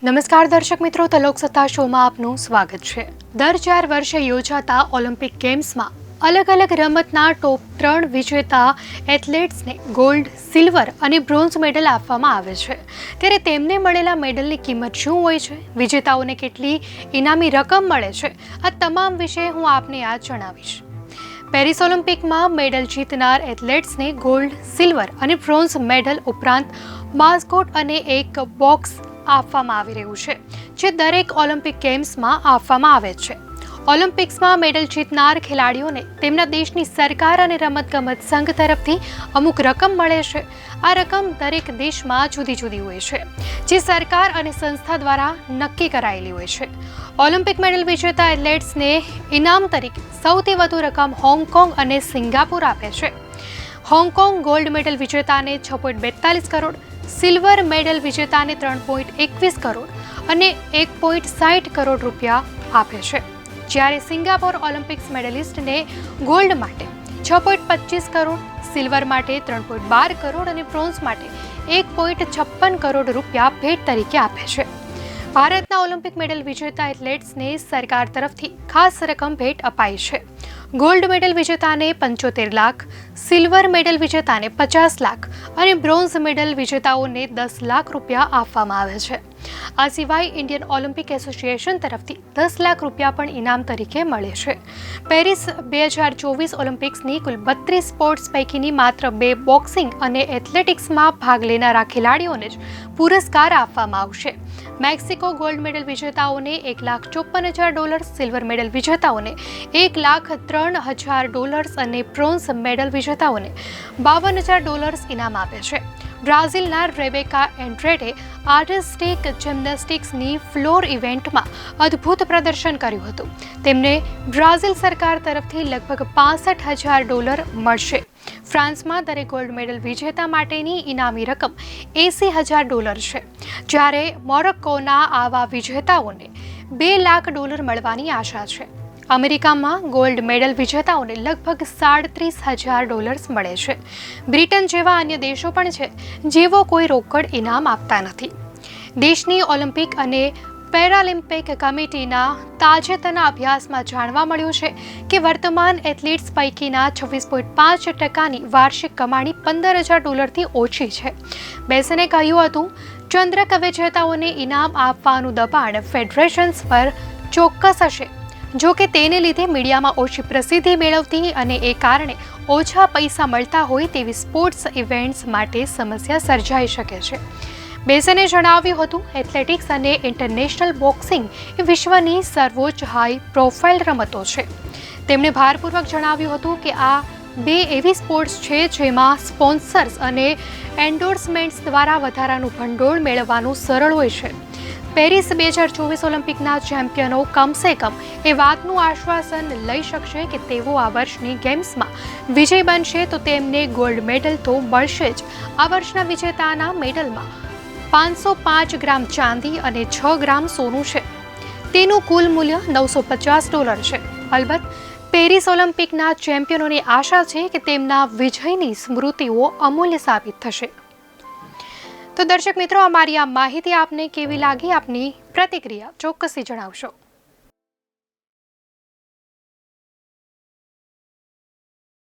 નમસ્કાર દર્શક મિત્રો, તો લોકસત્તા શોમાં આપનું સ્વાગત છે। દર 4 વર્ષે યોજાતા ઓલિમ્પિક ગેમ્સમાં અલગ અલગ રમતના ટોપ 3 વિજેતા એથ્લેટ્સને ગોલ્ડ, સિલ્વર અને બ્રોન્ઝ મેડલ આપવામાં આવે છે। ત્યારે તેમને મળેલા મેડલની કિંમત શું હોય છે, વિજેતાઓને કેટલી ઇનામી રકમ મળે છે, આ તમામ વિશે હું આપને આજ જણાવીશ। પેરિસ ઓલિમ્પિકમાં મેડલ જીતનાર એથ્લેટ્સને ગોલ્ડ, સિલ્વર અને બ્રોન્ઝ મેડલ ઉપરાંત માસ્કોટ અને એક બોક્સ આપવામાં આવી રહ્યું છે, જે દરેક ઓલિમ્પિક ગેમ્સમાં આપવામાં આવે છે। ઓલિમ્પિક્સમાં મેડલ જીતનાર ખેલાડીઓને તેમના દેશની સરકાર અને રમતગમત સંઘ તરફથી અમુક રકમ મળે છે। આ રકમ દરેક દેશમાં જુદી જુદી હોય છે, જે સરકાર અને સંસ્થા દ્વારા નક્કી કરાયેલી હોય છે। ઓલિમ્પિક મેડલ વિજેતા એથ્લેટ્સને ઇનામ તરીકે સૌથી વધુ રકમ હોંગકોંગ અને સિંગાપુર આપે છે। હોંગકોંગ ગોલ્ડ મેડલ વિજેતાને 6.42 કરોડ, સિલ્વર મેડલ વિજેતાને 3.21 કરોડ અને 1.60 કરોડ રૂપિયા આપે છે, જ્યારે સિંગાપોર ઓલિમ્પિક્સ મેડલિસ્ટને ગોલ્ડ માટે 6.25 કરોડ, સિલ્વર માટે 3.12 કરોડ અને બ્રોન્ઝ માટે 1.56 કરોડ રૂપિયા ભેટ તરીકે આપે છે। ભારતના ઓલિમ્પિક મેડલ વિજેતા એથ્લેટ્સને સરકાર તરફથી ખાસ રકમ ભેટ અપાય છે। ગોલ્ડ મેડલ વિજેતાને 75 લાખ, સિલ્વર મેડલ વિજેતાને 50 લાખ અને બ્રોન્ઝ મેડલ વિજેતાઓને 10 લાખ રૂપિયા આપવામાં આવે છે। આ સિવાય ઇન્ડિયન ઓલિમ્પિક એસોસિએશન તરફથી 10 લાખ રૂપિયા પણ ઇનામ તરીકે મળે છે। પેરિસ 2024 ઓલિમ્પિક્સની કુલ 32 સ્પોર્ટ્સ પૈકીની માત્ર 2 બોક્સિંગ અને એથ્લેટિક્સમાં ભાગ લેનારા ખેલાડીઓને જ પુરસ્કાર આપવામાં આવશે। મેક્સિકો ગોલ્ડ મેડલ વિજેતાઓને $1,54,000, સિલ્વર મેડલ વિજેતાઓને $1,03,000 અને બ્રોન્ઝ મેડલ વિજેતાઓને $52,000 ઇનામ આપે છે। બ્રાઝિલના રેબેકા એન્ડ્રેડે આર્ટિસ્ટિક જિમ્નાસ્ટિક્સની ફ્લોર ઇવેન્ટમાં અદ્ભુત પ્રદર્શન કર્યું હતું। તેમને બ્રાઝિલ સરકાર તરફથી લગભગ $65,000 મળશે। ફ્રાન્સમાં દરેક ગોલ્ડ મેડલ વિજેતા માટેની ઇનામી રકમ $80,000 છે, જ્યારે મોરોક્કોના આવા વિજેતાઓને $2 લાખ મળવાની આશા છે। અમેરિકામાં ગોલ્ડ મેડલ વિજેતાઓને લગભગ $37,000 મળે છે। બ્રિટન જેવા અન્ય દેશો પણ છે, જેઓ કોઈ રોકડ ઇનામ આપતા નથી। દેશની ઓલિમ્પિક અને પેરાલિમ્પિક કમિટીના તાજેતરના અભ્યાસમાં જાણવા મળ્યું છે કે વર્તમાન એથ્લીટ્સ પૈકીના 26.5%ની વાર્ષિક કમાણી $15,000થી ઓછી છે। બેસને કહ્યું હતું, ચંદ્રક વિજેતાઓને ઇનામ આપવાનું દબાણ ફેડરેશન્સ પર ચોક્કસ હશે, જો કે તેને લીધે મીડિયામાં ઓછી પ્રસિદ્ધિ મેળવતી અને એ કારણે ઓછા પૈસા મળતા હોય તેવી સ્પોર્ટ્સ ઇવેન્ટ્સ માટે સમસ્યા સર્જાઈ શકે છે। બેસને જણાવ્યું હતું, એથ્લેટિક્સ અને ઇન્ટરનેશનલ બોક્સિંગ એ વિશ્વની સર્વોચ્ચ હાઈ પ્રોફાઇલ રમતો છે। તેમણે ભારપૂર્વક જણાવ્યું હતું કે આ 2 એવી સ્પોર્ટ્સ છે જેમાં સ્પોન્સર્સ અને એન્ડોર્સમેન્ટ્સ દ્વારા વધારાનું ભંડોળ મેળવવાનું સરળ હોય છે। પેરિસ 2024 ઓલિમ્પિકના ચેમ્પિયનો કમસે કમ એ વાતનું આશ્વાસન લઈ શકશે કે તેઓ આ વર્ષની ગેમ્સમાં વિજય બનશે તો તેમને ગોલ્ડ મેડલ તો મળશે જ। આ વર્ષના વિજેતાના મેડલમાં 505 ગ્રામ ચાંદી અને 6 ગ્રામ સોનું છે। તેનું કુલ મૂલ્ય $950 છે। અલબત્ત પેરિસ ઓલિમ્પિકના ચેમ્પિયનોની આશા છે કે તેમના વિજયની સ્મૃતિઓ અમૂલ્ય સાબિત થશે। તો દર્શક મિત્રો, અમારી આ માહિતી આપને કેવી લાગી, આપની પ્રતિક્રિયા ચોક્કસથી જણાવશો।